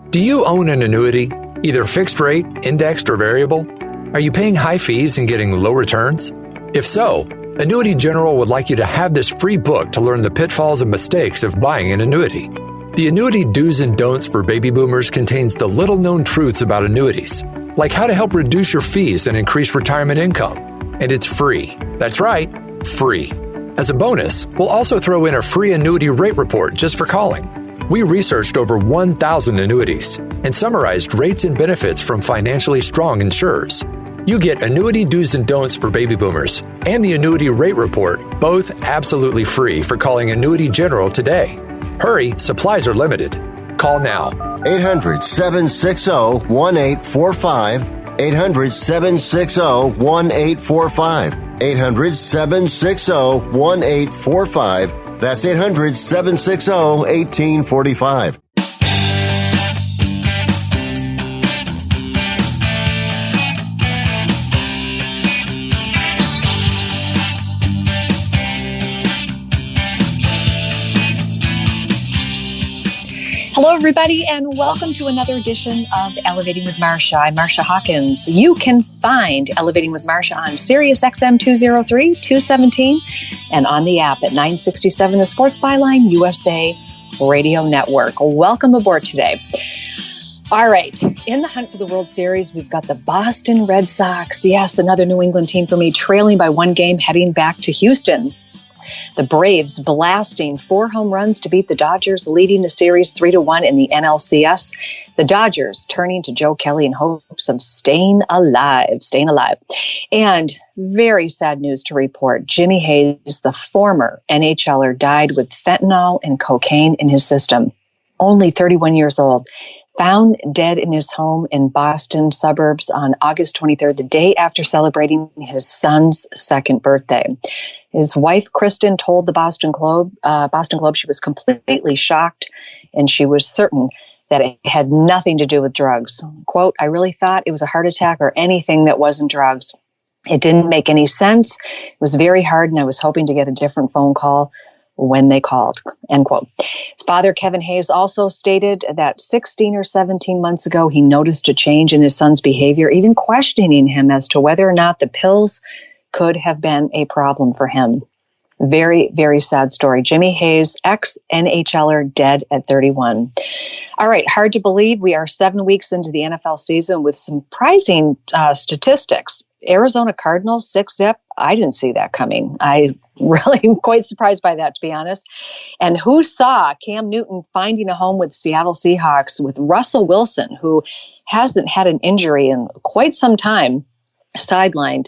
Do you own an annuity, either fixed rate, indexed, or variable? Are you paying high fees and getting low returns? If so, Annuity General would like you to have this free book to learn the pitfalls and mistakes of buying an annuity. The Annuity Do's and Don'ts for Baby Boomers contains the little-known truths about annuities, like how to help reduce your fees and increase retirement income. And it's free. That's right, free. As a bonus, we'll also throw in a free annuity rate report just for calling. We researched over 1,000 annuities and summarized rates and benefits from financially strong insurers. You get Annuity Do's and Don'ts for Baby Boomers and the Annuity Rate Report, both absolutely free for calling Annuity General today. Hurry, supplies are limited. Call now. 800-760-1845. 800-760-1845. 800-760-1845. That's 800-760-1845. Hello, everybody, and welcome to another edition of Elevating with Marcia. I'm Marcia Hawkins. You can find Elevating with Marcia on Sirius XM 203, 217, and on the app at 967, the Sports Byline USA Radio Network. Welcome aboard today. All right, in the hunt for the World Series, we've got the Boston Red Sox. Yes, another New England team for me, trailing by one game, heading back to Houston. The Braves blasting 4 home runs to beat the Dodgers, leading the series 3-1 in the NLCS. The Dodgers turning to Joe Kelly in hopes of staying alive. And very sad news to report. Jimmy Hayes, the former NHLer, died with fentanyl and cocaine in his system. Only 31 years old. Found dead in his home in Boston suburbs on August 23rd, the day after celebrating his son's second birthday. His wife, Kristen, told the Boston Globe she was completely shocked, and she was certain that it had nothing to do with drugs. Quote, "I really thought it was a heart attack or anything that wasn't drugs. It didn't make any sense. It was very hard, and I was hoping to get a different phone call when they called," end quote. His father, Kevin Hayes, also stated that 16 or 17 months ago, he noticed a change in his son's behavior, even questioning him as to whether or not the pills could have been a problem for him. Very, very sad story. Jimmy Hayes, ex-NHLer, dead at 31. All right, hard to believe we are 7 weeks into the NFL season with some surprising statistics. Arizona Cardinals, 6-zip. I didn't see that coming. I really am quite surprised by that, to be honest. And who saw Cam Newton finding a home with Seattle Seahawks with Russell Wilson, who hasn't had an injury in quite some time, sidelined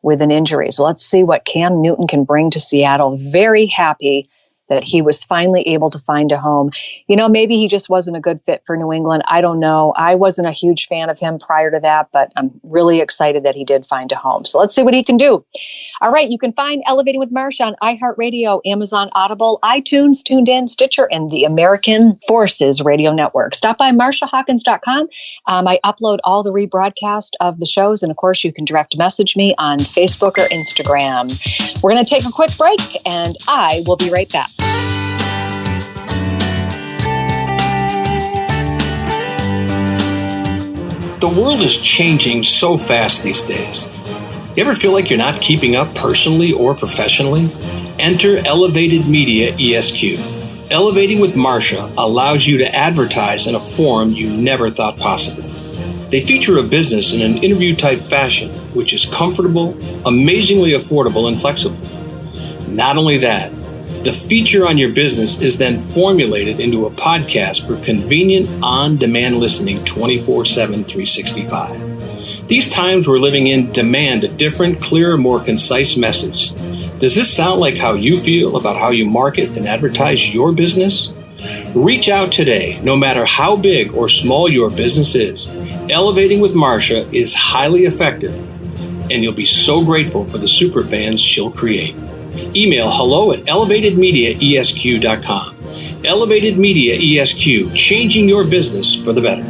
with an injury. So let's see what Cam Newton can bring to Seattle. Very happy that he was finally able to find a home. You know, maybe he just wasn't a good fit for New England. I don't know. I wasn't a huge fan of him prior to that, but I'm really excited that he did find a home. So let's see what he can do. All right, you can find Elevating with Marcia on iHeartRadio, Amazon Audible, iTunes, Tuned In, Stitcher, and the American Forces Radio Network. Stop by marciahawkins.com. I upload all the rebroadcast of the shows, and of course, you can direct message me on Facebook or Instagram. We're going to take a quick break, and I will be right back. The world is changing so fast these days. You ever feel like you're not keeping up personally or professionally? Enter Elevated Media ESQ. Elevating with Marcia allows you to advertise in a form you never thought possible. They feature a business in an interview-type fashion, which is comfortable, amazingly affordable, and flexible. Not only that, the feature on your business is then formulated into a podcast for convenient, on-demand listening 24/7, 365. These times we're living in demand a different, clearer, more concise message. Does this sound like how you feel about how you market and advertise your business? Reach out today, no matter how big or small your business is. Elevating with Marcia is highly effective, and you'll be so grateful for the superfans she'll create. Email hello@elevatedmediaesq.com. Elevated Media ESQ, changing your business for the better.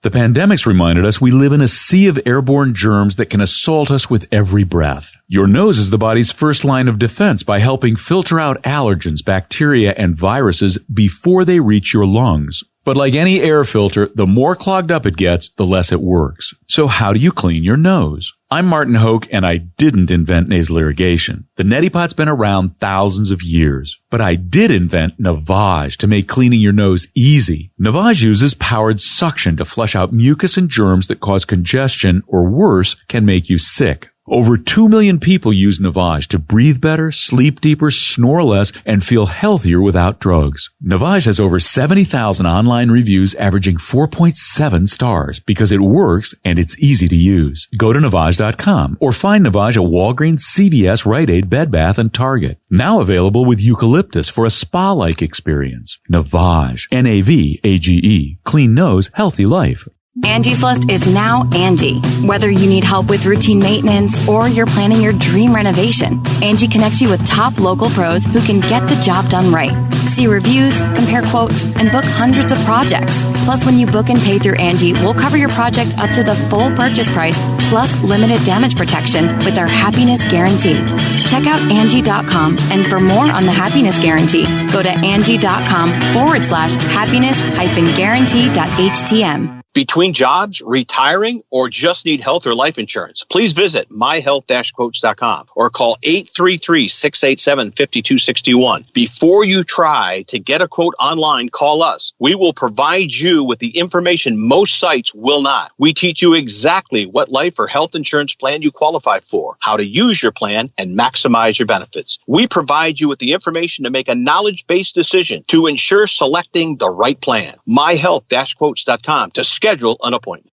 The pandemic's reminded us we live in a sea of airborne germs that can assault us with every breath. Your nose is the body's first line of defense by helping filter out allergens, bacteria, and viruses before they reach your lungs. But like any air filter, the more clogged up it gets, the less it works. So how do you clean your nose? I'm Martin Hoke, and I didn't invent nasal irrigation. The neti pot's been around thousands of years. But I did invent Navage to make cleaning your nose easy. Navage uses powered suction to flush out mucus and germs that cause congestion, or worse, can make you sick. Over 2 million people use Navage to breathe better, sleep deeper, snore less, and feel healthier without drugs. Navage has over 70,000 online reviews averaging 4.7 stars because it works and it's easy to use. Go to Navage.com or find Navage at Walgreens, CVS, Rite Aid, Bed Bath, and Target. Now available with eucalyptus for a spa-like experience. Navage. N-A-V-A-G-E. Clean nose, healthy life. Angie's List is now Angie. Whether you need help with routine maintenance or you're planning your dream renovation, Angie connects you with top local pros who can get the job done right. See reviews, compare quotes, and book hundreds of projects. Plus, when you book and pay through Angie, we'll cover your project up to the full purchase price, plus limited damage protection with our Happiness Guarantee. Check out Angie.com, and for more on the Happiness Guarantee, go to Angie.com/happiness-guarantee.htm. Between jobs, retiring, or just need health or life insurance, please visit myhealth-quotes.com or call 833-687-5261. Before you try to get a quote online, call us. We will provide you with the information most sites will not. We teach you exactly what life or health insurance plan you qualify for, how to use your plan, and maximize your benefits. We provide you with the information to make a knowledge-based decision to ensure selecting the right plan. myhealth-quotes.com to schedule an appointment.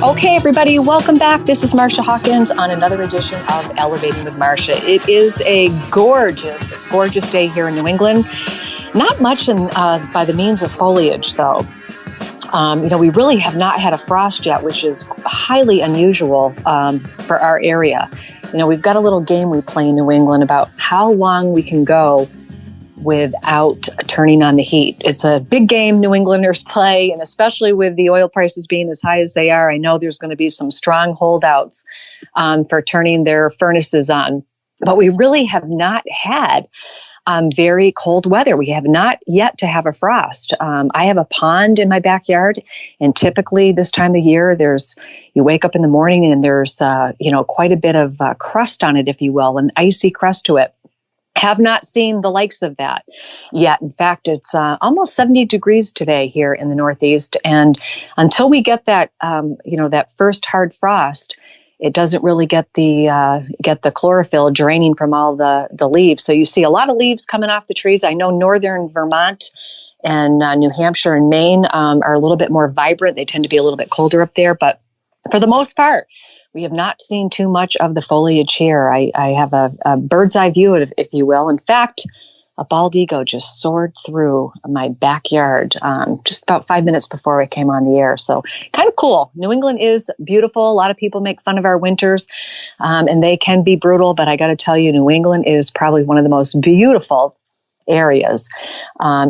Okay, everybody, welcome back. This is Marcia Hawkins on another edition of Elevating with Marcia. It is a gorgeous, gorgeous day here in New England. Not much by the means of foliage, though. We really have not had a frost yet, which is highly unusual for our area. We've got a little game we play in New England about how long we can go without turning on the heat. It's a big game New Englanders play, and especially with the oil prices being as high as they are, I know there's going to be some strong holdouts for turning their furnaces on. But we really have not had very cold weather. We have not yet to have a frost. I have a pond in my backyard, and typically this time of year, you wake up in the morning and there's quite a bit of crust on it, if you will, an icy crust to it. Have not seen the likes of that yet. In fact, it's almost 70 degrees today here in the Northeast, and until we get that that first hard frost, it doesn't really get the chlorophyll draining from all the leaves. So you see a lot of leaves coming off the trees. I know northern Vermont and New Hampshire and Maine are a little bit more vibrant. They tend to be a little bit colder up there, but for the most part, we have not seen too much of the foliage here. I have a bird's eye view, if you will. In fact, a bald eagle just soared through my backyard just about 5 minutes before I came on the air. So kind of cool. New England is beautiful. A lot of people make fun of our winters, and they can be brutal. But I got to tell you, New England is probably one of the most beautiful areas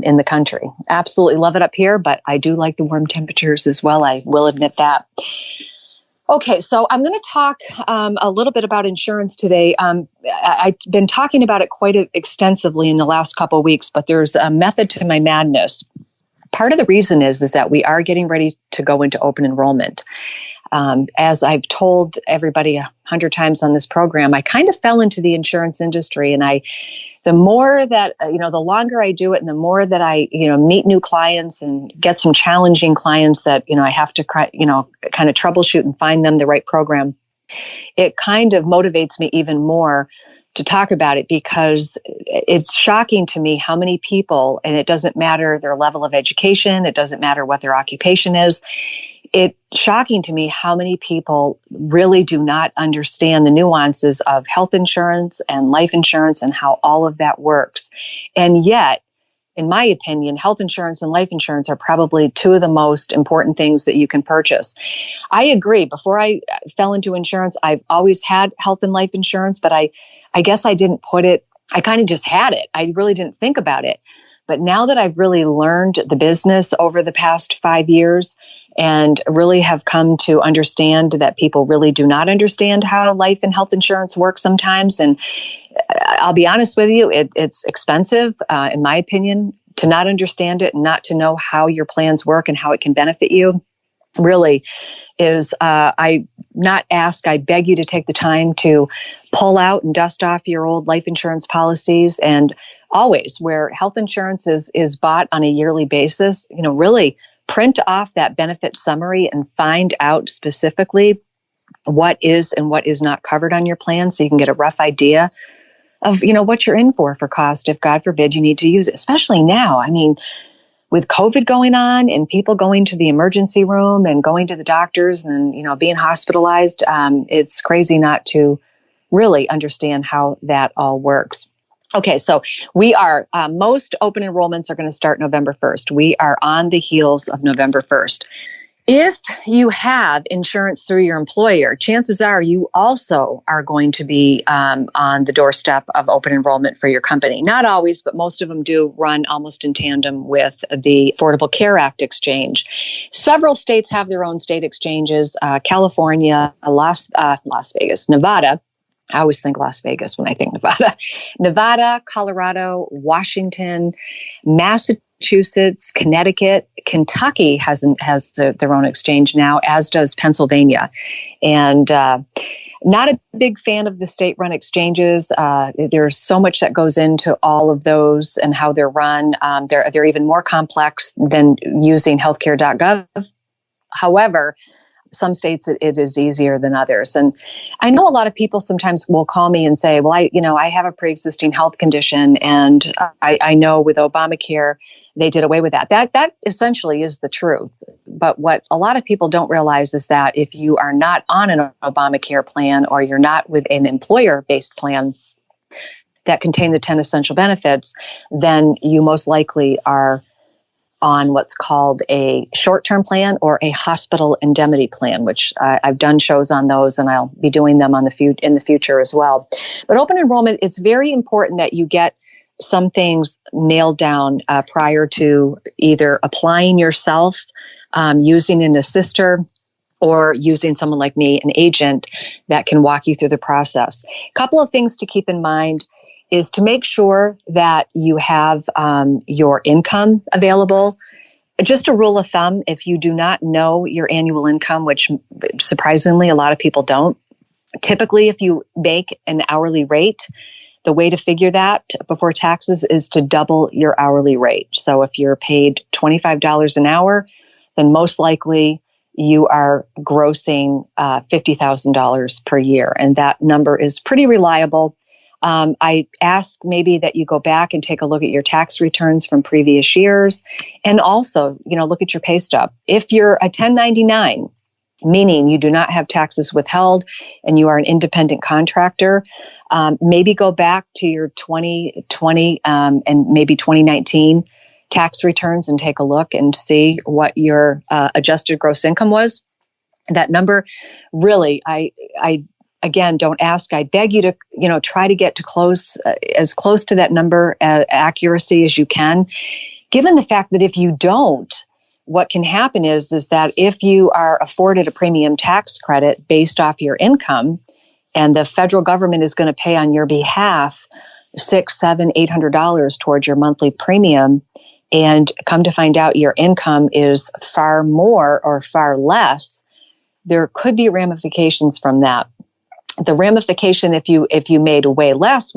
in the country. Absolutely love it up here, but I do like the warm temperatures as well. I will admit that. Okay, so I'm going to talk a little bit about insurance today. I've been talking about it quite extensively in the last couple of weeks, but there's a method to my madness. Part of the reason is that we are getting ready to go into open enrollment. As I've told everybody 100 times on this program, I kind of fell into the insurance industry, and the more that, the longer I do it and the more that I, meet new clients and get some challenging clients that, I have to, kind of troubleshoot and find them the right program, it kind of motivates me even more to talk about it, because it's shocking to me how many people, and it doesn't matter their level of education, it doesn't matter what their occupation is, it's shocking to me how many people really do not understand the nuances of health insurance and life insurance and how all of that works. And yet, in my opinion, health insurance and life insurance are probably two of the most important things that you can purchase. I agree. Before I fell into insurance, I've always had health and life insurance, but I guess I didn't put it, I kind of just had it. I really didn't think about it. But now that I've really learned the business over the past 5 years and really have come to understand that people really do not understand how life and health insurance works sometimes. And I'll be honest with you, it's expensive, in my opinion, to not understand it and not to know how your plans work and how it can benefit you. Really is, I beg you to take the time to pull out and dust off your old life insurance policies, and always where health insurance is bought on a yearly basis, really print off that benefit summary and find out specifically what is and what is not covered on your plan, so you can get a rough idea of, what you're in for cost if, God forbid, you need to use it, especially now. I mean, with COVID going on and people going to the emergency room and going to the doctors and, being hospitalized, it's crazy not to really understand how that all works. Okay, so we are, most open enrollments are going to start November 1st. We are on the heels of November 1st. If you have insurance through your employer, chances are you also are going to be on the doorstep of open enrollment for your company. Not always, but most of them do run almost in tandem with the Affordable Care Act exchange. Several states have their own state exchanges. California, Las Vegas, Nevada. I always think Las Vegas when I think Nevada. Nevada, Colorado, Washington, Massachusetts, Connecticut, Kentucky has their own exchange now, as does Pennsylvania. And not a big fan of the state-run exchanges. There's so much that goes into all of those and how they're run. They're even more complex than using healthcare.gov. However, some states it is easier than others. And I know a lot of people sometimes will call me and say, well, I have a pre-existing health condition, and I know with Obamacare, they did away with that. That essentially is the truth. But what a lot of people don't realize is that if you are not on an Obamacare plan, or you're not with an employer-based plan that contain the 10 essential benefits, then you most likely are on what's called a short-term plan or a hospital indemnity plan, which I've done shows on those, and I'll be doing them in the future as well. But open enrollment, it's very important that you get some things nailed down prior to either applying yourself, using an assister, or using someone like me, an agent, that can walk you through the process. A couple of things to keep in mind is to make sure that you have your income available. Just a rule of thumb, if you do not know your annual income, which surprisingly a lot of people don't, typically if you make an hourly rate, the way to figure that before taxes is to double your hourly rate. So if you're paid $25 an hour, then most likely you are grossing $50,000 per year. And that number is pretty reliable. I ask maybe that you go back and take a look at your tax returns from previous years, and also, look at your pay stub. If you're a 1099, meaning you do not have taxes withheld and you are an independent contractor, maybe go back to your 2020 and maybe 2019 tax returns and take a look and see what your adjusted gross income was. That number, really, I again, don't ask. I beg you to, try to get as close to that number accuracy as you can. Given the fact that if you don't, what can happen is that if you are afforded a premium tax credit based off your income, and the federal government is going to pay on your behalf $600, $700, $800 towards your monthly premium, and come to find out your income is far more or far less, there could be ramifications from that. The ramification, if you made way less,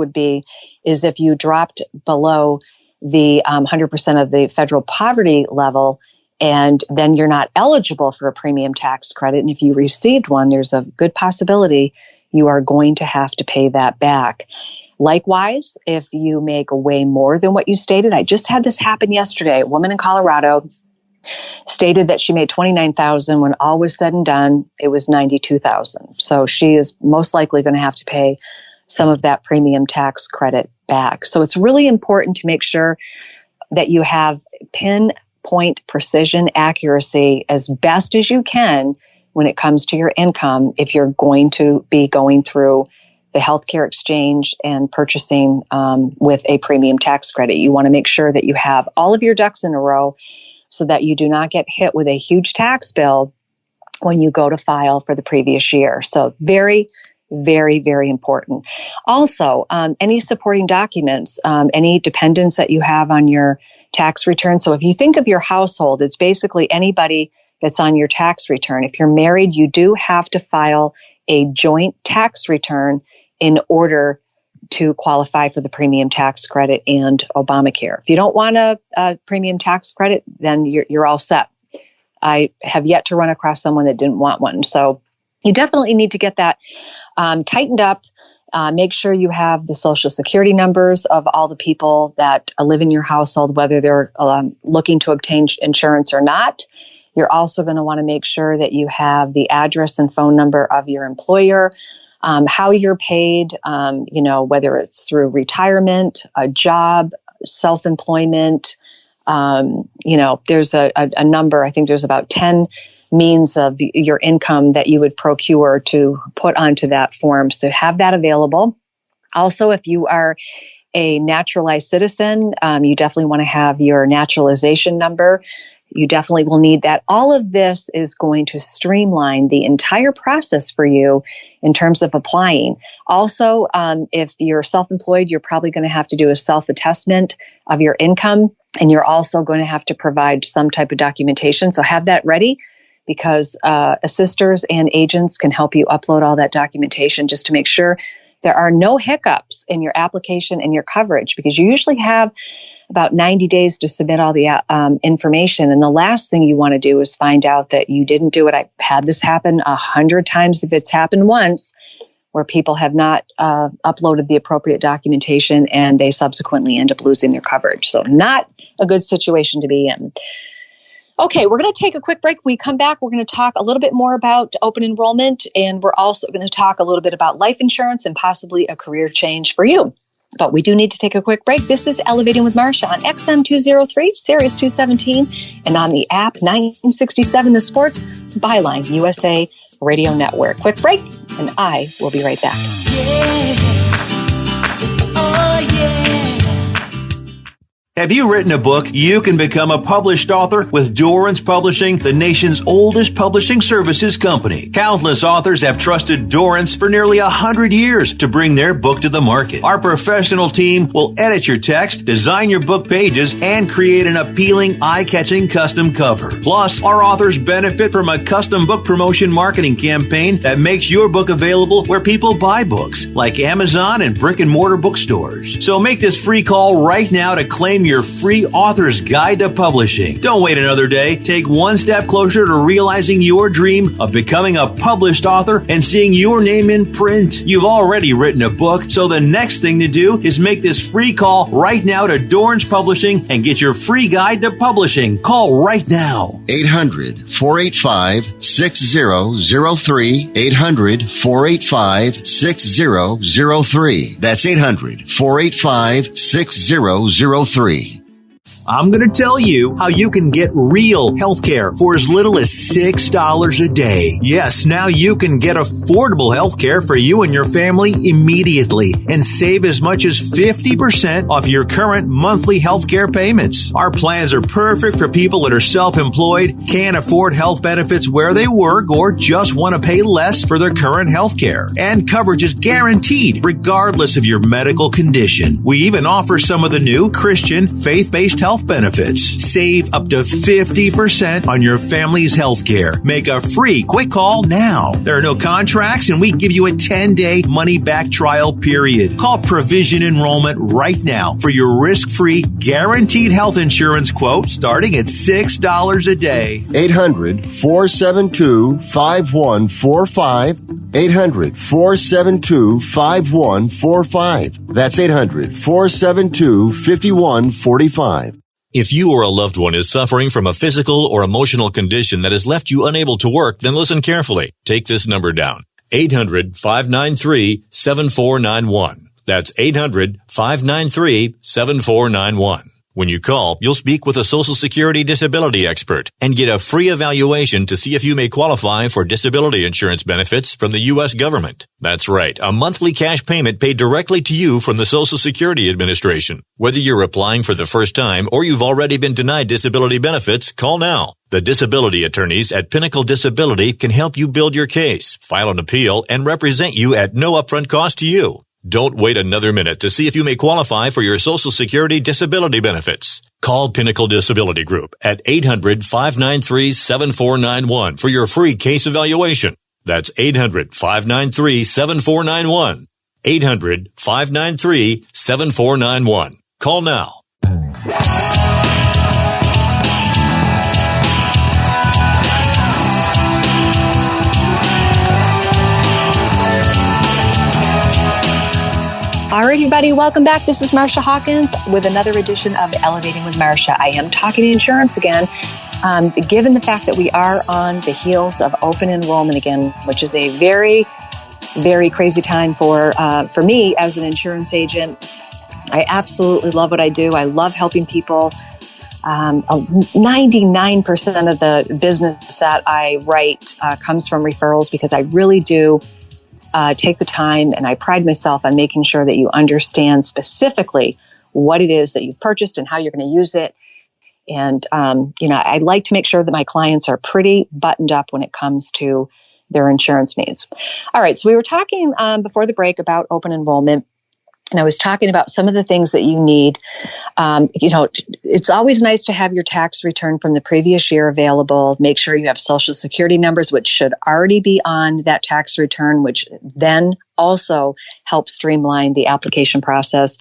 is if you dropped below the 100% of the federal poverty level, and then you're not eligible for a premium tax credit. And if you received one, there's a good possibility you are going to have to pay that back. Likewise, if you make way more than what you stated, I just had this happen yesterday. A woman in Colorado stated that she made $29,000 when all was said and done, it was $92,000. So she is most likely going to have to pay some of that premium tax credit back. So it's really important to make sure that you have pinpoint precision accuracy as best as you can when it comes to your income if you're going to be going through the healthcare exchange and purchasing with a premium tax credit. You want to make sure that you have all of your ducks in a row so that you do not get hit with a huge tax bill when you go to file for the previous year. So very, very, very important. Also, any supporting documents, any dependents that you have on your tax return. So if you think of your household, it's basically anybody that's on your tax return. If you're married, you do have to file a joint tax return in order to qualify for the premium tax credit and Obamacare. If you don't want a premium tax credit, then you're all set. I have yet to run across someone that didn't want one. So you definitely need to get that tightened up. Make sure you have the Social Security numbers of all the people that live in your household, whether they're looking to obtain insurance or not. You're also going to want to make sure that you have the address and phone number of your employer, how you're paid, whether it's through retirement, a job, self-employment. There's a number, I think there's about 10 means of your income that you would procure to put onto that form. So have that available. Also, if you are a naturalized citizen, you definitely want to have your naturalization number. You definitely will need that. All of this is going to streamline the entire process for you in terms of applying. Also, if you're self-employed, you're probably going to have to do a self-attestment of your income, and you're also going to have to provide some type of documentation. So have that ready, because assisters and agents can help you upload all that documentation just to make sure there are no hiccups in your application and your coverage, because you usually have about 90 days to submit all the information. And the last thing you want to do is find out that you didn't do it. I've had this happen 100 times if it's happened once, where people have not uploaded the appropriate documentation and they subsequently end up losing their coverage. So not a good situation to be in. Okay, we're going to take a quick break. When we come back, we're going to talk a little bit more about open enrollment, and we're also going to talk a little bit about life insurance and possibly a career change for you. But we do need to take a quick break. This is Elevating with Marcia on XM 203, Sirius 217, and on the app 967 The Sports Byline USA Radio Network. Quick break, and I will be right back. Yeah. Oh, yeah. Have you written a book? You can become a published author with Dorrance Publishing, the nation's oldest publishing services company. Countless authors have trusted Dorrance for nearly 100 years to bring their book to the market. Our professional team will edit your text, design your book pages, and create an appealing, eye-catching custom cover. Plus, our authors benefit from a custom book promotion marketing campaign that makes your book available where people buy books, like Amazon and brick-and-mortar bookstores. So make this free call right now to claim your free author's guide to publishing. Don't wait another day. Take one step closer to realizing your dream of becoming a published author and seeing your name in print. You've already written a book, so the next thing to do is make this free call right now to Dorrance Publishing and get your free guide to publishing. Call right now. 800-485-6003. 800-485-6003. That's 800-485-6003. I'm going to tell you how you can get real health care for as little as $6 a day. Yes, now you can get affordable health care for you and your family immediately and save as much as 50% off your current monthly health care payments. Our plans are perfect for people that are self-employed, can't afford health benefits where they work, or just want to pay less for their current health care. And coverage is guaranteed regardless of your medical condition. We even offer some of the new Christian faith-based health benefits. Save up to 50% on your family's health care. Make a free quick call now. There are no contracts, and we give you a 10-day money-back trial period. Call Provision Enrollment right now for your risk-free, guaranteed health insurance quote starting at $6 a day. 800-472-5145. 800-472-5145. That's 800-472-5145. If you or a loved one is suffering from a physical or emotional condition that has left you unable to work, then listen carefully. Take this number down. 800-593-7491. That's 800-593-7491. When you call, you'll speak with a Social Security disability expert and get a free evaluation to see if you may qualify for disability insurance benefits from the U.S. government. That's right, a monthly cash payment paid directly to you from the Social Security Administration. Whether you're applying for the first time or you've already been denied disability benefits, call now. The disability attorneys at Pinnacle Disability can help you build your case, file an appeal, and represent you at no upfront cost to you. Don't wait another minute to see if you may qualify for your Social Security disability benefits. Call Pinnacle Disability Group at 800-593-7491 for your free case evaluation. That's 800-593-7491. 800-593-7491. Call now. All right, everybody, welcome back. This is Marcia Hawkins with another edition of Elevating with Marcia. I am talking insurance again, given the fact that we are on the heels of open enrollment again, which is a very, very crazy time for me as an insurance agent. I absolutely love what I do. I love helping people. 99% of the business that I write comes from referrals because I really do take the time, and I pride myself on making sure that you understand specifically what it is that you've purchased and how you're going to use it. And, I like to make sure that my clients are pretty buttoned up when it comes to their insurance needs. All right. So we were talking before the break about open enrollment. And I was talking about some of the things that you need. It's always nice to have your tax return from the previous year available. Make sure you have Social Security numbers, which should already be on that tax return, which then also helps streamline the application process.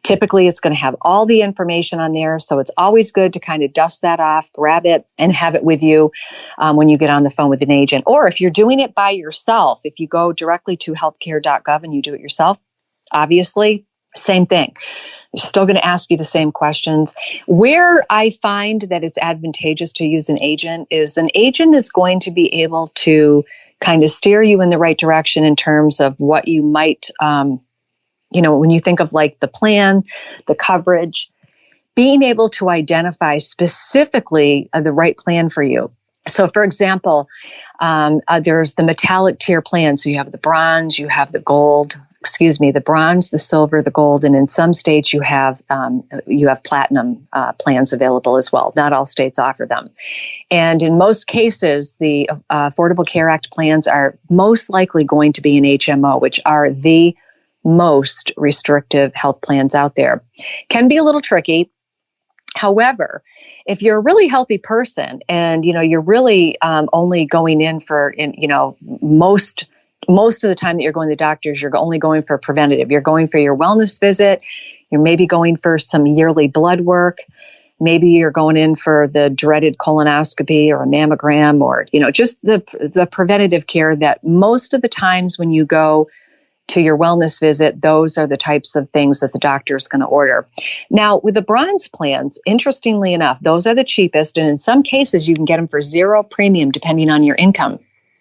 Typically, it's going to have all the information on there. So it's always good to kind of dust that off, grab it, and have it with you when you get on the phone with an agent. Or if you're doing it by yourself, if you go directly to healthcare.gov and you do it yourself, obviously, same thing. They're still going to ask you the same questions. Where I find that it's advantageous to use an agent is going to be able to kind of steer you in the right direction in terms of what you might, when you think of like the plan, the coverage, being able to identify specifically the right plan for you. So, for example, there's the metallic tier plan. So you have the bronze, you have the bronze, the silver, the gold, and in some states you have platinum plans available as well. Not all states offer them. And in most cases, the Affordable Care Act plans are most likely going to be an HMO, which are the most restrictive health plans out there. Can be a little tricky. However, if you're a really healthy person and, you're really only going in for, most of the time that you're going to the doctors, you're only going for preventative. You're going for your wellness visit. You're maybe going for some yearly blood work. Maybe you're going in for the dreaded colonoscopy or a mammogram or, just the preventative care that most of the times when you go to your wellness visit, those are the types of things that the doctor is going to order. Now, with the bronze plans, interestingly enough, those are the cheapest. And in some cases, you can get them for zero premium depending on your income.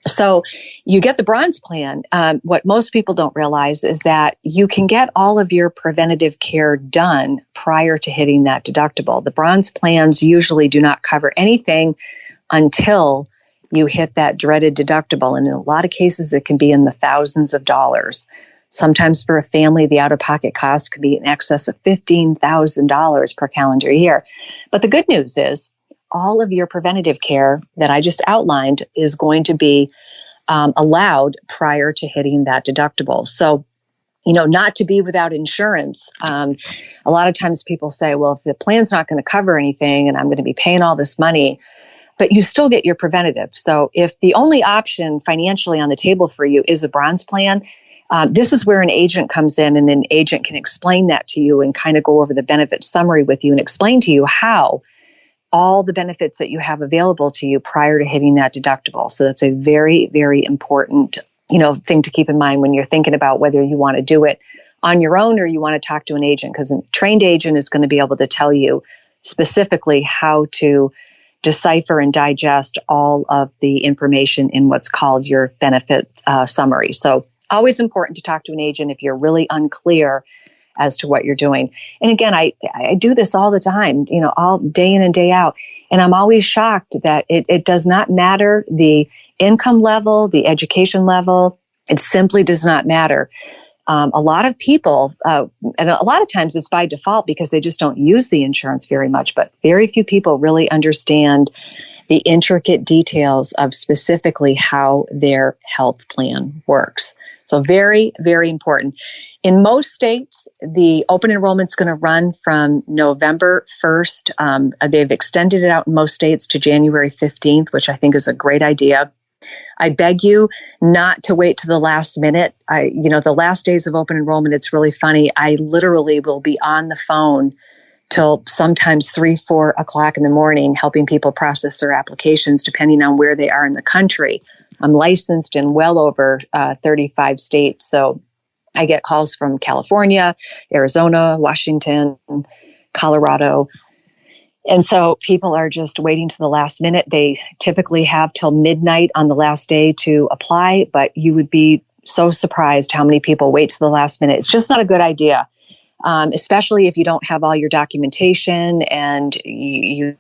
So you get the bronze plan. What most people don't realize is that you can get all of your preventative care done prior to hitting that deductible. The bronze plans usually do not cover anything until you hit that dreaded deductible. And in a lot of cases, it can be in the thousands of dollars. Sometimes for a family, the out-of-pocket cost could be in excess of $15,000 per calendar year. But the good news is all of your preventative care that I just outlined is going to be allowed prior to hitting that deductible. So, not to be without insurance. A lot of times people say, well, if the plan's not going to cover anything and I'm going to be paying all this money, but you still get your preventative. So if the only option financially on the table for you is a bronze plan, this is where an agent comes in, and an agent can explain that to you and kind of go over the benefit summary with you and explain to you how all the benefits that you have available to you prior to hitting that deductible. So that's a very, very important, thing to keep in mind when you're thinking about whether you want to do it on your own or you want to talk to an agent, because a trained agent is going to be able to tell you specifically how to decipher and digest all of the information in what's called your benefit summary. So always important to talk to an agent if you're really unclear as to what you're doing. And again, I do this all the time, all day in and day out. And I'm always shocked that it does not matter the income level, the education level. It simply does not matter. A lot of people, and a lot of times it's by default because they just don't use the insurance very much, but very few people really understand the intricate details of specifically how their health plan works. So very, very important. In most states, the open enrollment is going to run from November 1st. They've extended it out in most states to January 15th, which I think is a great idea. I beg you not to wait to the last minute. The last days of open enrollment, it's really funny. I literally will be on the phone till sometimes 3-4 o'clock in the morning, helping people process their applications, depending on where they are in the country. I'm licensed in well over 35 states. So I get calls from California, Arizona, Washington, Colorado. And so people are just waiting to the last minute. They typically have till midnight on the last day to apply, but you would be so surprised how many people wait to the last minute. It's just not a good idea, especially if you don't have all your documentation and you're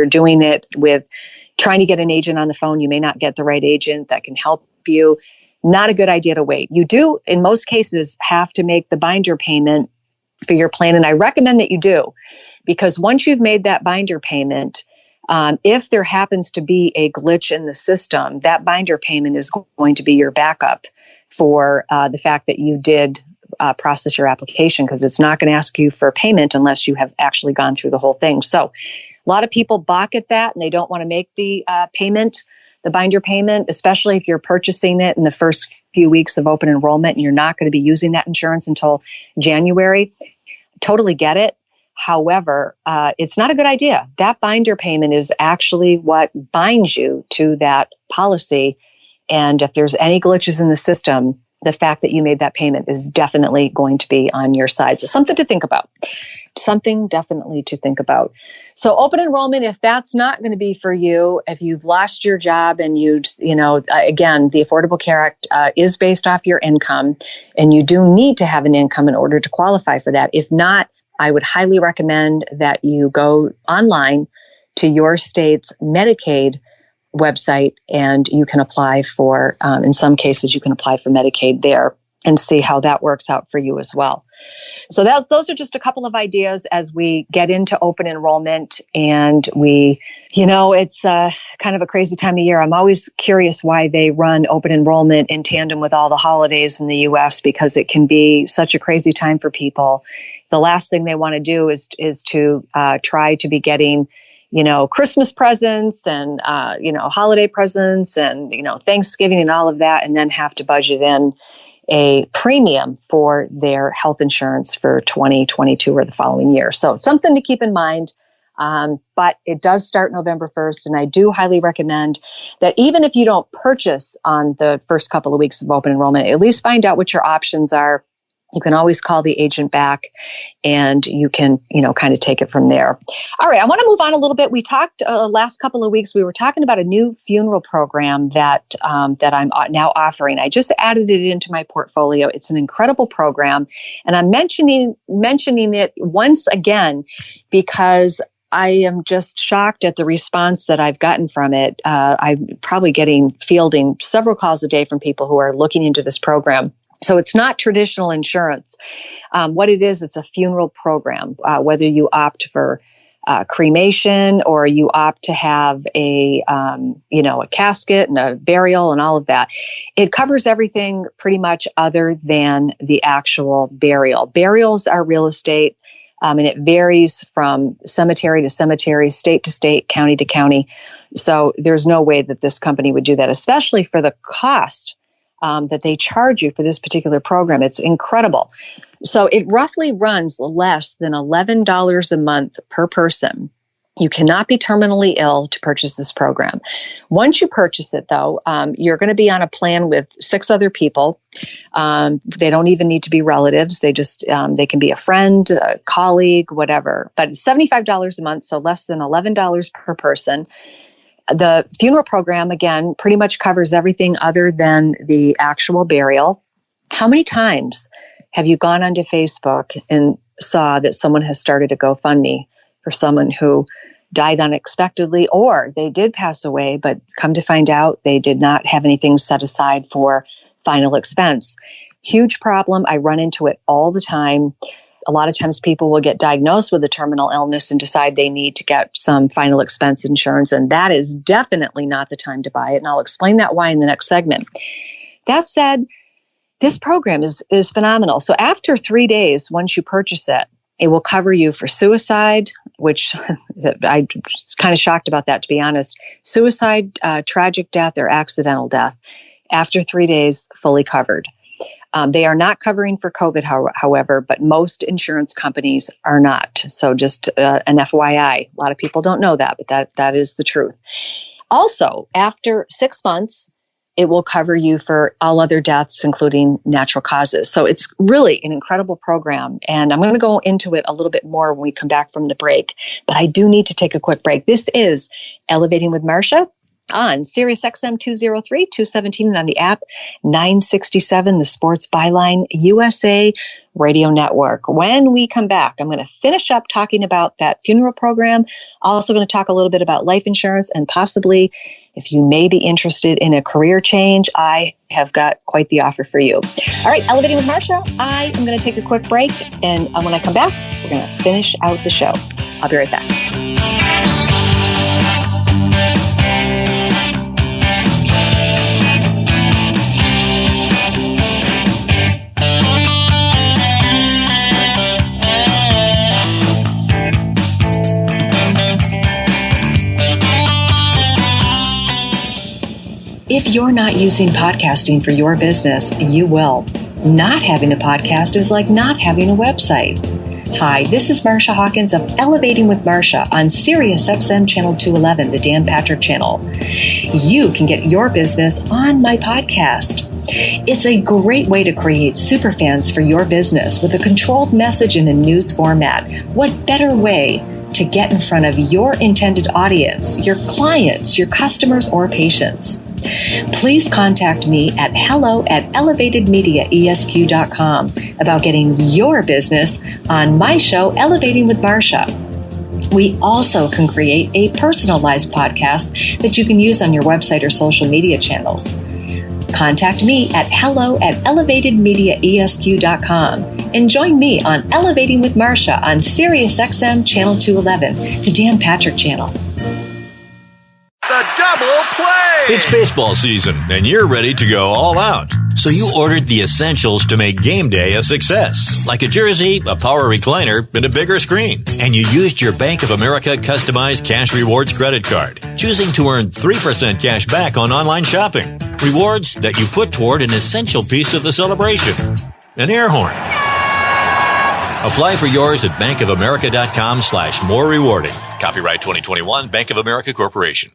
doing it with trying to get an agent on the phone. You may not get the right agent that can help you. Not a good idea to wait. You do, in most cases, have to make the binder payment for your plan, and I recommend that you do. Because once you've made that binder payment, if there happens to be a glitch in the system, that binder payment is going to be your backup for the fact that you did process your application, because it's not going to ask you for payment unless you have actually gone through the whole thing. So a lot of people balk at that and they don't want to make the payment, the binder payment, especially if you're purchasing it in the first few weeks of open enrollment and you're not going to be using that insurance until January. Totally get it. However, it's not a good idea. That binder payment is actually what binds you to that policy. And if there's any glitches in the system, the fact that you made that payment is definitely going to be on your side. So something to think about. Something definitely to think about. So open enrollment, if that's not going to be for you, if you've lost your job and again, the Affordable Care Act is based off your income, and you do need to have an income in order to qualify for that. If not, I would highly recommend that you go online to your state's Medicaid website and you can apply for, in some cases, you can apply for Medicaid there and see how that works out for you as well. So those are just a couple of ideas as we get into open enrollment, and it's kind of a crazy time of year. I'm always curious why they run open enrollment in tandem with all the holidays in the U.S., because it can be such a crazy time for people. The last thing they want to do is to try to be getting, Christmas presents and, holiday presents and, Thanksgiving and all of that, and then have to budget in a premium for their health insurance for 2022 or the following year. So something to keep in mind. But it does start November 1st. And I do highly recommend that even if you don't purchase on the first couple of weeks of open enrollment, at least find out what your options are. You can always call the agent back and you can, kind of take it from there. All right. I want to move on a little bit. We talked last couple of weeks, we were talking about a new funeral program that I'm now offering. I just added it into my portfolio. It's an incredible program. And I'm mentioning it once again because I am just shocked at the response that I've gotten from it. I'm probably fielding several calls a day from people who are looking into this program. So it's not traditional insurance. What it is, it's a funeral program, whether you opt for cremation or you opt to have a casket and a burial and all of that. It covers everything pretty much other than the actual burial. Burials are real estate, and it varies from cemetery to cemetery, state to state, county to county. So there's no way that this company would do that, especially for the cost that they charge you for this particular program. It's incredible. So it roughly runs less than $11 a month per person. You cannot be terminally ill to purchase this program. Once you purchase it, though, you're going to be on a plan with 6 other people. They don't even need to be relatives. They can be a friend, a colleague, whatever. But it's $75 a month, so less than $11 per person. The funeral program, again, pretty much covers everything other than the actual burial. How many times Have you gone onto Facebook and saw that someone has started a GoFundMe for someone who died unexpectedly, or they did pass away, but come to find out they did not have anything set aside for final expense? Huge problem. I run into it all the time. A lot of times people will get diagnosed with a terminal illness and decide they need to get some final expense insurance, and that is definitely not the time to buy it. And I'll explain that why in the next segment. That said, this program is phenomenal. So after 3 days, once you purchase it, it will cover you for suicide, which I was kind of shocked about that, to be honest. Suicide, tragic death, or accidental death. After 3 days, fully covered. They are not covering for COVID, however, but most insurance companies are not. So just an FYI. A lot of people don't know that, but that is the truth. Also, after 6 months, it will cover you for all other deaths, including natural causes. So it's really an incredible program. And I'm going to go into it a little bit more when we come back from the break. But I do need to take a quick break. This is Elevating with Marcia on Sirius XM 203, 217, and on the app 967, the Sports Byline USA Radio Network. When we come back, I'm going to finish up talking about that funeral program. Also going to talk a little bit about life insurance, and possibly, if you may be interested in a career change, I have got quite the offer for you. All right, Elevating with Marcia, I am going to take a quick break, and when I come back, we're going to finish out the show. I'll be right back. If you're not using podcasting for your business, you will. Not having a podcast is like not having a website. Hi, this is Marcia Hawkins of Elevating with Marcia on Sirius XM Channel 211, the Dan Patrick Channel. You can get your business on my podcast. It's a great way to create superfans for your business with a controlled message in a news format. What better way to get in front of your intended audience, your clients, your customers, or patients? Please contact me at hello@elevatedmediaesq.com about getting your business on my show, Elevating with Marcia. We also can create a personalized podcast that you can use on your website or social media channels. Contact me at hello@elevatedmediaesq.com and join me on Elevating with Marcia on Sirius XM Channel 211, the Dan Patrick Channel. The double play! It's baseball season, and you're ready to go all out. So you ordered the essentials to make game day a success, like a jersey, a power recliner, and a bigger screen. And you used your Bank of America customized cash rewards credit card, choosing to earn 3% cash back on online shopping. Rewards that you put toward an essential piece of the celebration, an air horn. Apply for yours at bankofamerica.com/more rewarding. Copyright 2021, Bank of America Corporation.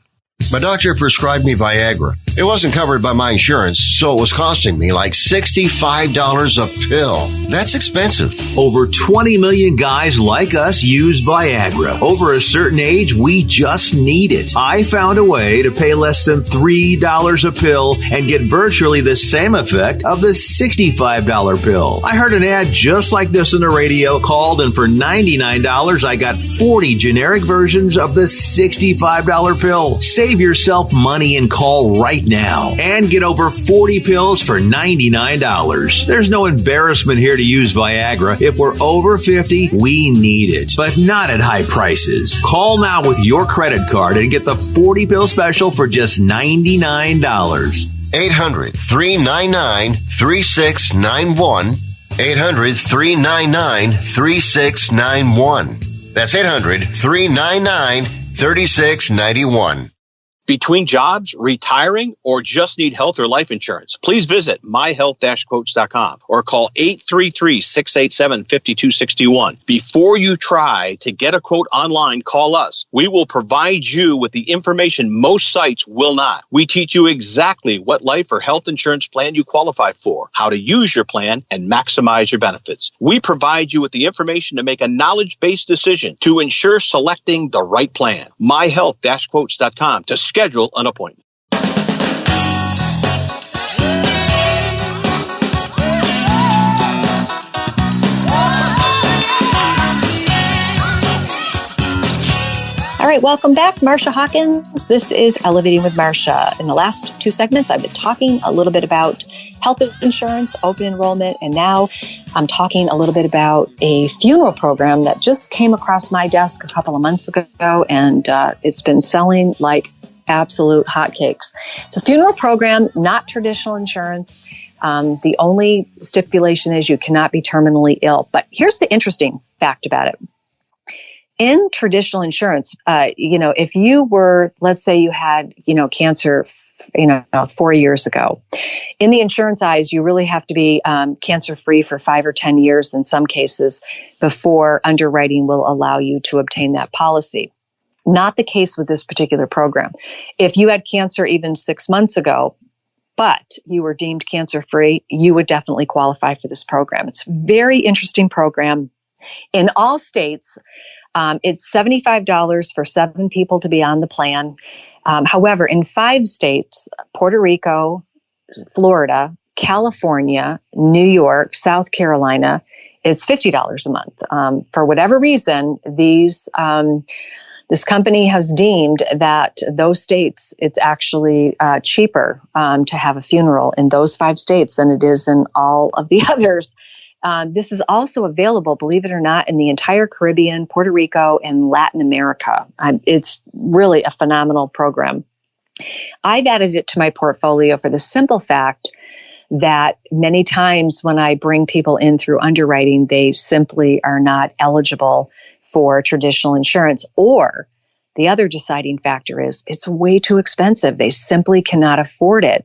My doctor prescribed me Viagra. It wasn't covered by my insurance, so it was costing me like $65 a pill. That's expensive. Over 20 million guys like us use Viagra. Over a certain age, we just need it. I found a way to pay less than $3 a pill and get virtually the same effect of the $65 pill. I heard an ad just like this on the radio, called, and for $99, I got 40 generic versions of the $65 pill. Save yourself money and call right now and get over 40 pills for $99. There's no embarrassment here to use Viagra. If we're over 50, we need it, but not at high prices. Call now with your credit card and get the 40 pill special for just $99. 800-399-3691. 800-399-3691. That's 800-399-3691. Between jobs, retiring, or just need health or life insurance, please visit myhealth-quotes.com or call 833-687-5261. Before you try to get a quote online, call us. We will provide you with the information most sites will not. We teach you exactly what life or health insurance plan you qualify for, how to use your plan, and maximize your benefits. We provide you with the information to make a knowledge-based decision to ensure selecting the right plan. myhealth-quotes.com to schedule an appointment. right, welcome back. Marcia Hawkins. This is Elevating with Marcia. In the last 2 segments, I've been talking a little bit about health insurance, open enrollment, and now I'm talking a little bit about a funeral program that just came across my desk a couple of months ago, and it's been selling like absolute hotcakes. It's a funeral program, not traditional insurance. The only stipulation is you cannot be terminally ill. But here's the interesting fact about it. In traditional insurance, if you were, let's say you had, cancer, 4 years ago, in the insurance eyes, you really have to be cancer-free for 5 or 10 years in some cases before underwriting will allow you to obtain that policy. Not the case with this particular program. If you had cancer even 6 months ago, but you were deemed cancer-free, you would definitely qualify for this program. It's a very interesting program. In all states, it's $75 for 7 people to be on the plan. However, in 5 states, Puerto Rico, Florida, California, New York, South Carolina, it's $50 a month. For whatever reason, this company has deemed that those states, it's actually cheaper to have a funeral in those 5 states than it is in all of the others. This is also available, believe it or not, in the entire Caribbean, Puerto Rico, and Latin America. It's really a phenomenal program. I've added it to my portfolio for the simple fact that many times when I bring people in through underwriting, they simply are not eligible for traditional insurance, or the other deciding factor is it's way too expensive. They simply cannot afford it,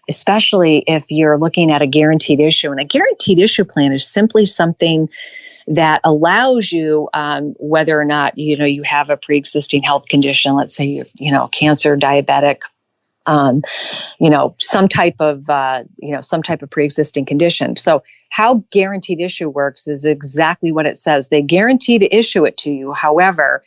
especially if you're looking at a guaranteed issue. And a guaranteed issue plan is simply something that allows you, whether or not, you have a pre-existing health condition, let's say you're, cancer, diabetic, some type of pre-existing condition. So how guaranteed issue works is exactly what it says. They guarantee to issue it to you. However,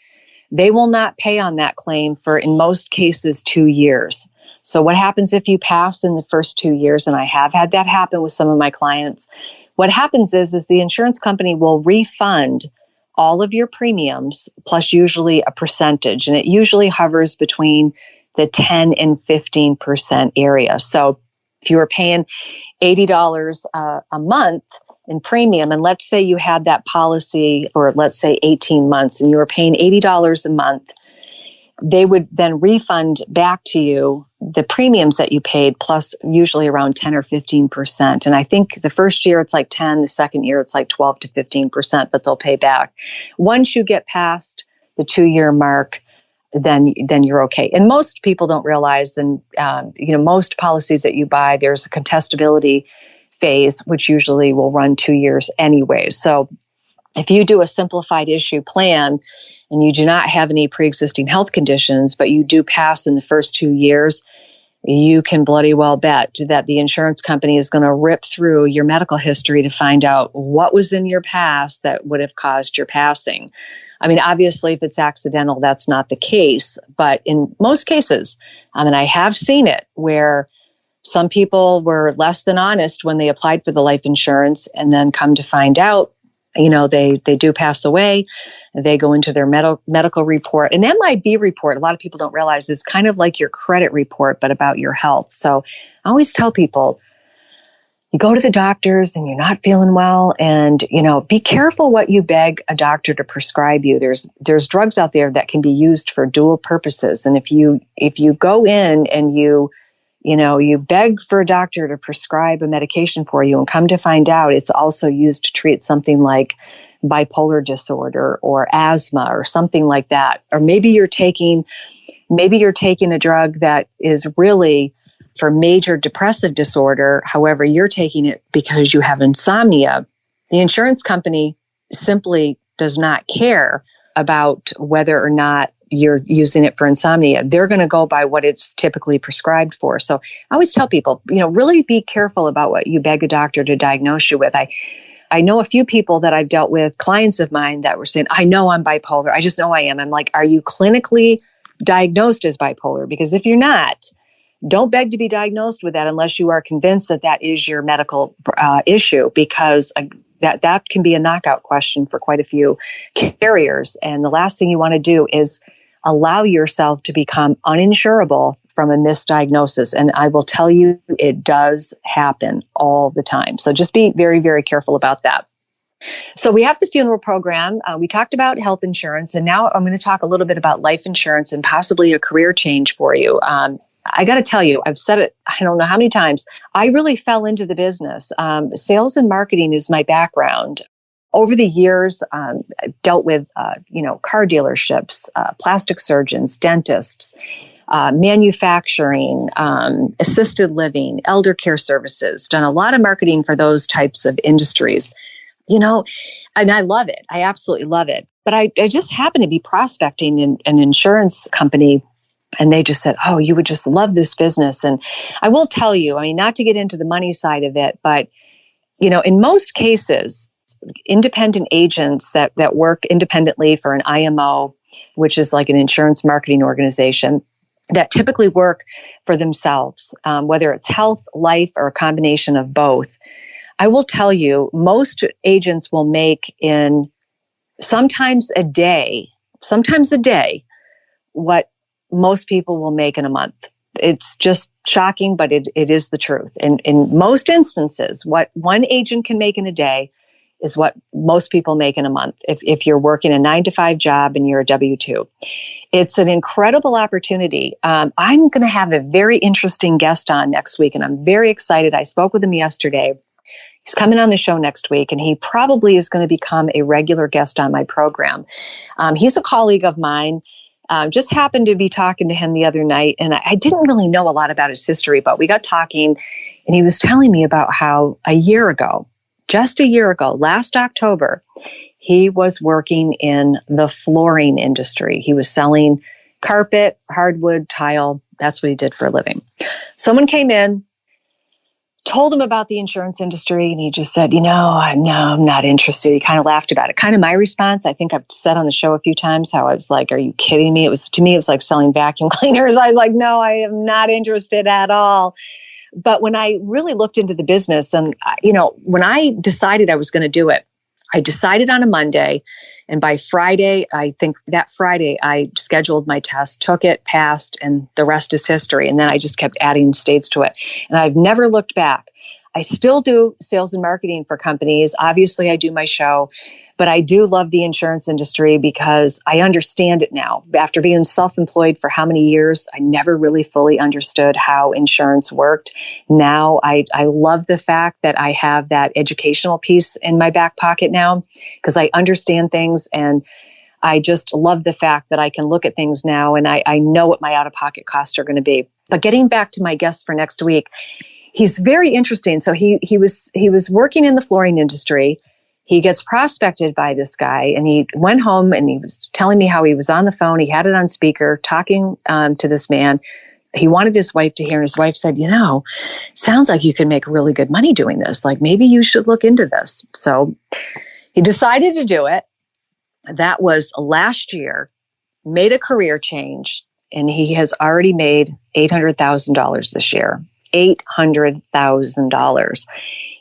they will not pay on that claim for, in most cases, 2 years. So what happens if you pass in the first 2 years? And I have had that happen with some of my clients. What happens is the insurance company will refund all of your premiums plus usually a percentage. And it usually hovers between the 10 and 15% area. So if you were paying $80 a month in premium, and let's say you had that policy, or let's say 18 months, and you were paying $80 a month, they would then refund back to you the premiums that you paid, plus usually around 10 or 15%. And I think the first year it's like 10, the second year it's like 12 to 15% that they'll pay back. Once you get past the 2-year mark, then you're okay. And most people don't realize, and most policies that you buy, there's a contestability phase, which usually will run 2 years anyways. So if you do a simplified issue plan and you do not have any pre-existing health conditions, but you do pass in the first 2 years, you can bloody well bet that the insurance company is going to rip through your medical history to find out what was in your past that would have caused your passing. I mean, obviously, if it's accidental, that's not the case. But in most cases, and I have seen it where some people were less than honest when they applied for the life insurance, and then come to find out, they do pass away. They go into their medical report. An MIB report, a lot of people don't realize, is kind of like your credit report, but about your health. So I always tell people, you go to the doctors and you're not feeling well, and, be careful what you beg a doctor to prescribe you. There's drugs out there that can be used for dual purposes. And if you go in and you beg for a doctor to prescribe a medication for you, and come to find out it's also used to treat something like bipolar disorder or asthma or something like that. Or maybe you're taking a drug that is really for major depressive disorder. However, you're taking it because you have insomnia. The insurance company simply does not care about whether or not you're using it for insomnia. They're going to go by what it's typically prescribed for. So I always tell people, really be careful about what you beg a doctor to diagnose you with. I know a few people that I've dealt with, clients of mine, that were saying, I know I'm bipolar. I just know I am. I'm like, are you clinically diagnosed as bipolar? Because if you're not, don't beg to be diagnosed with that unless you are convinced that that is your medical issue, because that can be a knockout question for quite a few carriers. And the last thing you want to do is allow yourself to become uninsurable from a misdiagnosis. And I will tell you, it does happen all the time. So just be very, very careful about that. So we have the funeral program. We talked about health insurance, and now I'm going to talk a little bit about life insurance and possibly a career change for you. I got to tell you, I've said it, I don't know how many times, I really fell into the business. Sales and marketing is my background. Over the years, I've dealt with, car dealerships, plastic surgeons, dentists, manufacturing, assisted living, elder care services, done a lot of marketing for those types of industries. And I love it. I absolutely love it. But I just happened to be prospecting in an insurance company, and they just said, oh, you would just love this business. And I will tell you, not to get into the money side of it, but, in most cases, independent agents that work independently for an IMO, which is like an insurance marketing organization, that typically work for themselves, whether it's health, life, or a combination of both. I will tell you, most agents will make in sometimes a day, what most people will make in a month. It's just shocking, but it is the truth. And in most instances, what one agent can make in a day is what most people make in a month if you're working a 9-to-5 job and you're a W-2. It's an incredible opportunity. I'm going to have a very interesting guest on next week, and I'm very excited. I spoke with him yesterday. He's coming on the show next week, and he probably is going to become a regular guest on my program. He's a colleague of mine. Just happened to be talking to him the other night, and I didn't really know a lot about his history, but we got talking, and he was telling me about how just a year ago, last October, he was working in the flooring industry. He was selling carpet, hardwood, tile. That's what he did for a living. Someone came in, told him about the insurance industry, and he just said, I'm not interested. He kind of laughed about it. Kind of my response, I think I've said on the show a few times how I was like, are you kidding me? To me, it was like selling vacuum cleaners. I was like, no, I am not interested at all. But when I really looked into the business and, when I decided I was going to do it, I decided on a Monday. And by Friday, I think that Friday, I scheduled my test, took it, passed, and the rest is history. And then I just kept adding states to it. And I've never looked back. I still do sales and marketing for companies. Obviously, I do my show, but I do love the insurance industry because I understand it now. After being self-employed for how many years, I never really fully understood how insurance worked. Now, I love the fact that I have that educational piece in my back pocket now because I understand things, and I just love the fact that I can look at things now and I know what my out-of-pocket costs are going to be. But getting back to my guest for next week, he's very interesting. So he was working in the flooring industry. He gets prospected by this guy, and he went home and he was telling me how he was on the phone. He had it on speaker talking to this man. He wanted his wife to hear, and his wife said, sounds like you can make really good money doing this. Like, maybe you should look into this. So he decided to do it. That was last year, made a career change, and he has already made $800,000 this year. $800,000.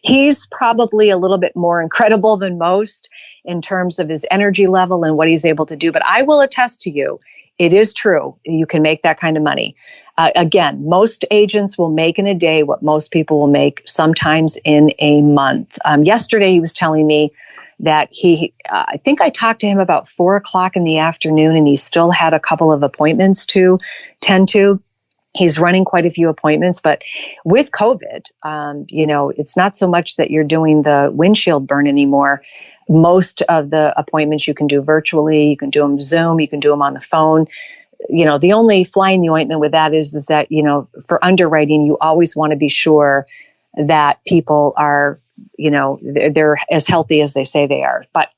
He's probably a little bit more incredible than most in terms of his energy level and what he's able to do. But I will attest to you, it is true. You can make that kind of money. Again, most agents will make in a day what most people will make sometimes in a month. Yesterday, he was telling me that I think I talked to him about 4:00 in the afternoon, and he still had a couple of appointments to tend to. He's running quite a few appointments, but with COVID, it's not so much that you're doing the windshield burn anymore. Most of the appointments you can do virtually. You can do them Zoom. You can do them on the phone. The only fly in the ointment with that is that, for underwriting, you always want to be sure that people are, they're as healthy as they say they are. But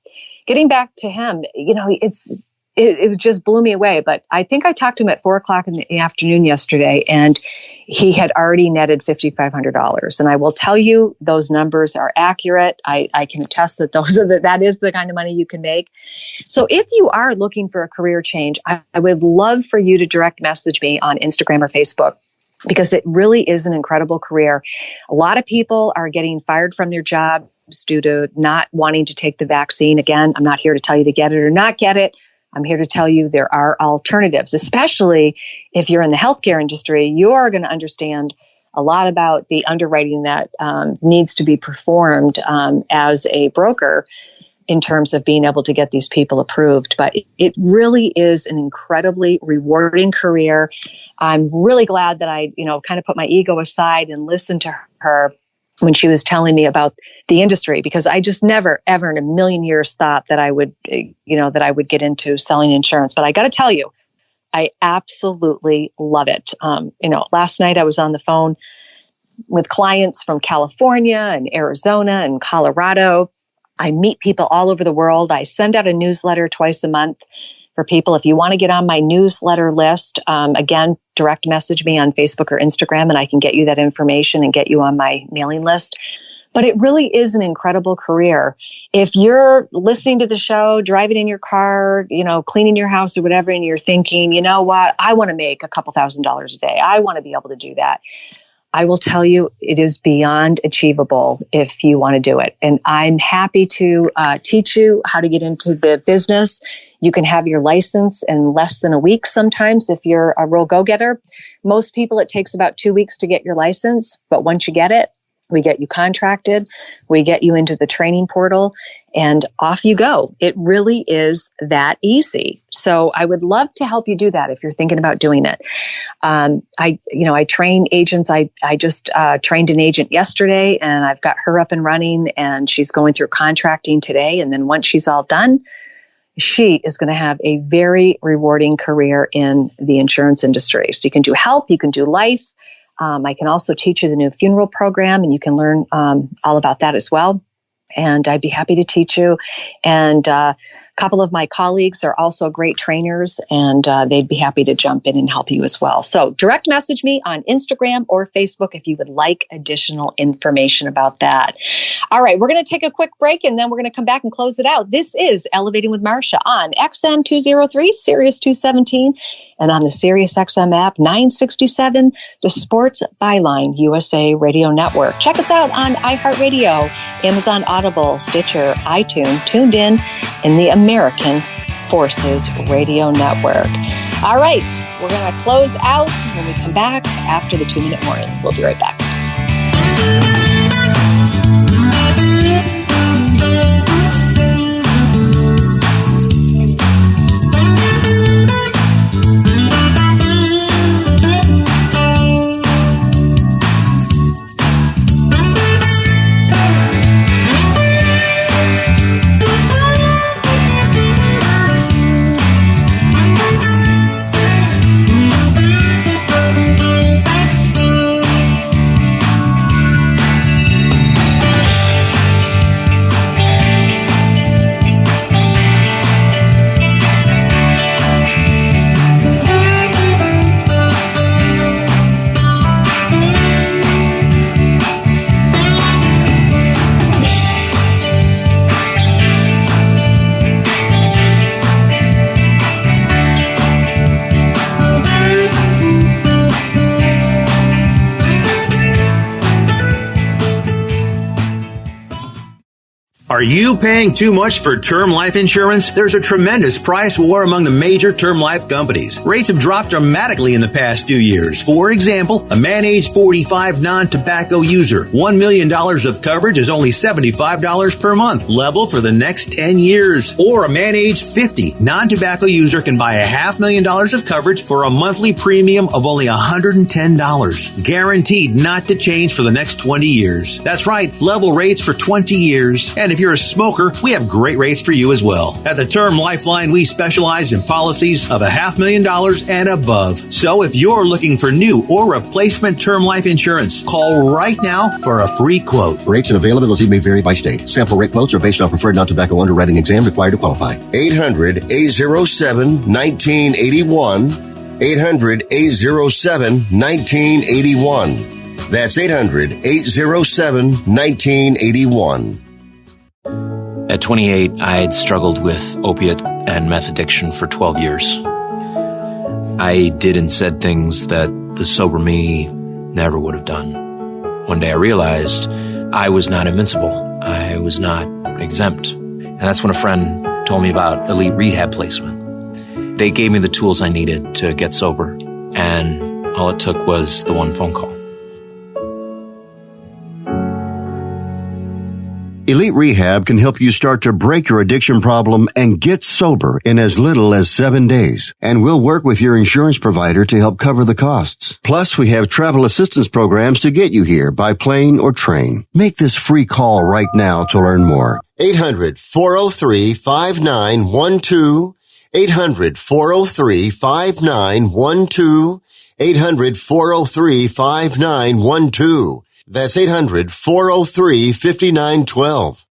getting back to him, it just blew me away. But I think I talked to him at 4:00 in the afternoon yesterday, and he had already netted $5,500. And I will tell you, those numbers are accurate. I can attest that that is the kind of money you can make. So if you are looking for a career change, I would love for you to direct message me on Instagram or Facebook, because it really is an incredible career. A lot of people are getting fired from their jobs due to not wanting to take the vaccine. Again, I'm not here to tell you to get it or not get it. I'm here to tell you there are alternatives, especially if you're in the healthcare industry. You are going to understand a lot about the underwriting that needs to be performed as a broker in terms of being able to get these people approved. But it really is an incredibly rewarding career. I'm really glad that I, kind of put my ego aside and listened to her when she was telling me about the industry, because I just never, ever in a million years thought that I would, that I would get into selling insurance. But I got to tell you, I absolutely love it. Last night I was on the phone with clients from California and Arizona and Colorado. I meet people all over the world. I send out a newsletter twice a month for people. If you want to get on my newsletter list, again, direct message me on Facebook or Instagram, and I can get you that information and get you on my mailing list. But it really is an incredible career. If you're listening to the show, driving in your car, cleaning your house or whatever, and you're thinking, you know what, I want to make a couple $1,000s a day. I want to be able to do that. I will tell you, it is beyond achievable if you want to do it. And I'm happy to teach you how to get into the business. You can have your license in less than a week sometimes if you're a real go-getter. Most people, it takes about 2 weeks to get your license. But once you get it, we get you contracted, we get you into the training portal, and off you go. It really is that easy. So I would love to help you do that if you're thinking about doing it. I train agents. I just trained an agent yesterday, and I've got her up and running, and she's going through contracting today. And then once she's all done, she is going to have a very rewarding career in the insurance industry. So you can do health, you can do life. I can also teach you the new funeral program, and you can learn all about that as well. And I'd be happy to teach you. And a couple of my colleagues are also great trainers, and they'd be happy to jump in and help you as well. So direct message me on Instagram or Facebook if you would like additional information about that. All right, we're going to take a quick break, and then we're going to come back and close it out. This is Elevating with Marcia on XM 203, Sirius 217, and on the Sirius XM app 967, the Sports Byline USA Radio Network. Check us out on iHeartRadio, Amazon Audible, Stitcher, iTunes, Tuned In, and the American Forces Radio Network. All right, we're going to close out when we come back after the 2-minute warning. We'll be right back. Are you paying too much for term life insurance? There's a tremendous price war among the major term life companies. Rates have dropped dramatically in the past 2 years. For example, a man age 45 non-tobacco user, $1 million of coverage is only $75 per month, level for the next 10 years. Or a man age 50 non-tobacco user can buy $500,000 of coverage for a monthly premium of only $110, guaranteed not to change for the next 20 years. That's right, level rates for 20 years. And if you're a smoker, we have great rates for you as well. At the Term Lifeline, we specialize in policies of $500,000 and above. So if you're looking for new or replacement term life insurance, call right now for a free quote. Rates and availability may vary by state. Sample rate quotes are based on preferred non-tobacco underwriting exam required to qualify. 800-807-1981. 800-807-1981. That's 800-807-1981. At 28, I had struggled with opiate and meth addiction for 12 years. I did and said things that the sober me never would have done. One day I realized I was not invincible. I was not exempt. And that's when a friend told me about elite rehab placement. They gave me the tools I needed to get sober, and all it took was the one phone call. Elite Rehab can help you start to break your addiction problem and get sober in as little as 7 days. And we'll work with your insurance provider to help cover the costs. Plus, we have travel assistance programs to get you here by plane or train. Make this free call right now to learn more. 800-403-5912. 800-403-5912. 800-403-5912. That's 800-403-5912.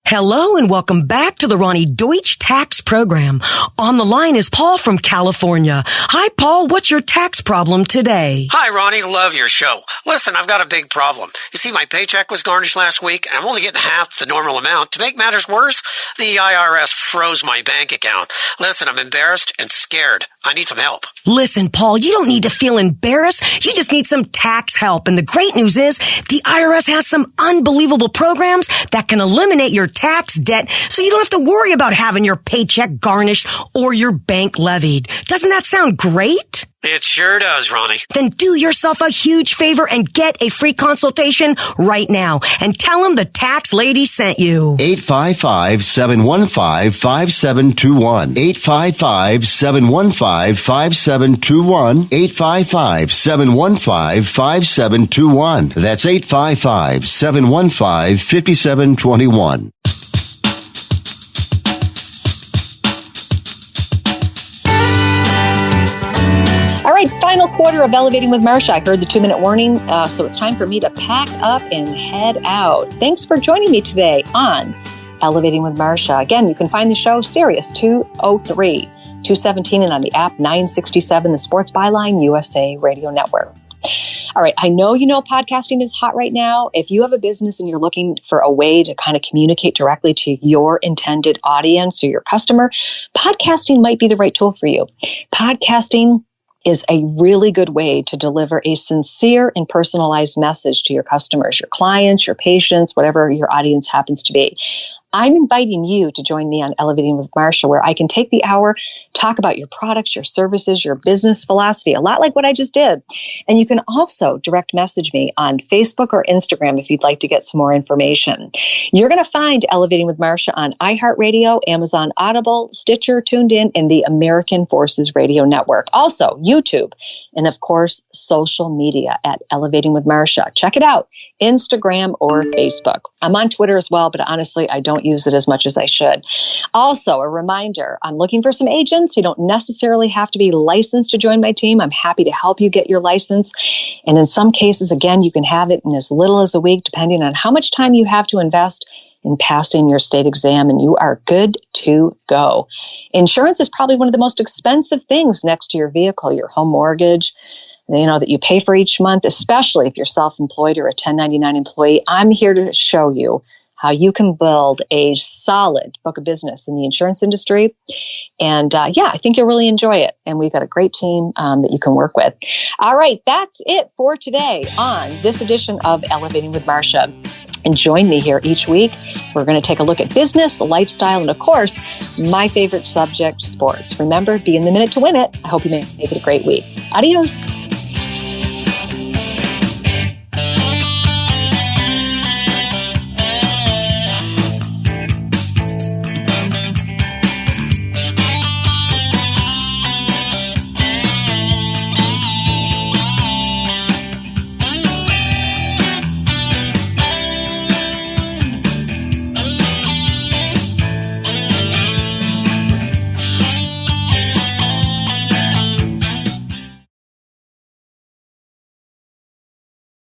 Hello and welcome back to the Ronnie Deutsch Tax Program. On the line is Paul from California. Hi, Paul. What's your tax problem today? Hi, Ronnie. Love your show. Listen, I've got a big problem. You see, my paycheck was garnished last week, and I'm only getting half the normal amount. To make matters worse, the IRS froze my bank account. Listen, I'm embarrassed and scared. I need some help. Listen, Paul, you don't need to feel embarrassed. You just need some tax help. And the great news is the IRS has some unbelievable programs that can eliminate your tax debt so you don't have to worry about having your paycheck garnished or your bank levied. Doesn't that sound great? It sure does, Ronnie. Then do yourself a huge favor and get a free consultation right now and tell them the tax lady sent you. 855-715-5721. 855-715-5721. 855-715-5721. That's 855-715-5721. All right, final quarter of Elevating with Marcia. I heard the 2-minute warning, so it's time for me to pack up and head out. Thanks for joining me today on Elevating with Marcia. Again, you can find the show Sirius 203, 217, and on the app 967, the Sports Byline USA Radio Network. All right, I know podcasting is hot right now. If you have a business and you're looking for a way to kind of communicate directly to your intended audience or your customer, podcasting might be the right tool for you. Podcasting is a really good way to deliver a sincere and personalized message to your customers, your clients, your patients, whatever your audience happens to be. I'm inviting you to join me on Elevating with Marcia, where I can take the hour, talk about your products, your services, your business philosophy, a lot like what I just did. And you can also direct message me on Facebook or Instagram if you'd like to get some more information. You're going to find Elevating with Marcia on iHeartRadio, Amazon Audible, Stitcher, Tuned In, and the American Forces Radio Network. Also, YouTube, and of course, social media at Elevating with Marcia. Check it out, Instagram or Facebook. I'm on Twitter as well, but honestly, I don't use it as much as I should. Also, a reminder, I'm looking for some agents. You don't necessarily have to be licensed to join my team. I'm happy to help you get your license. And in some cases, again, you can have it in as little as a week, depending on how much time you have to invest in passing your state exam, and you are good to go. Insurance is probably one of the most expensive things next to your vehicle, your home mortgage, that you pay for each month, especially if you're self-employed or a 1099 employee. I'm here to show you how you can build a solid book of business in the insurance industry. And I think you'll really enjoy it. And we've got a great team that you can work with. All right, that's it for today on this edition of Elevating with Marcia. And join me here each week. We're going to take a look at business, lifestyle, and of course, my favorite subject, sports. Remember, be in the minute to win it. I hope you make it a great week. Adios.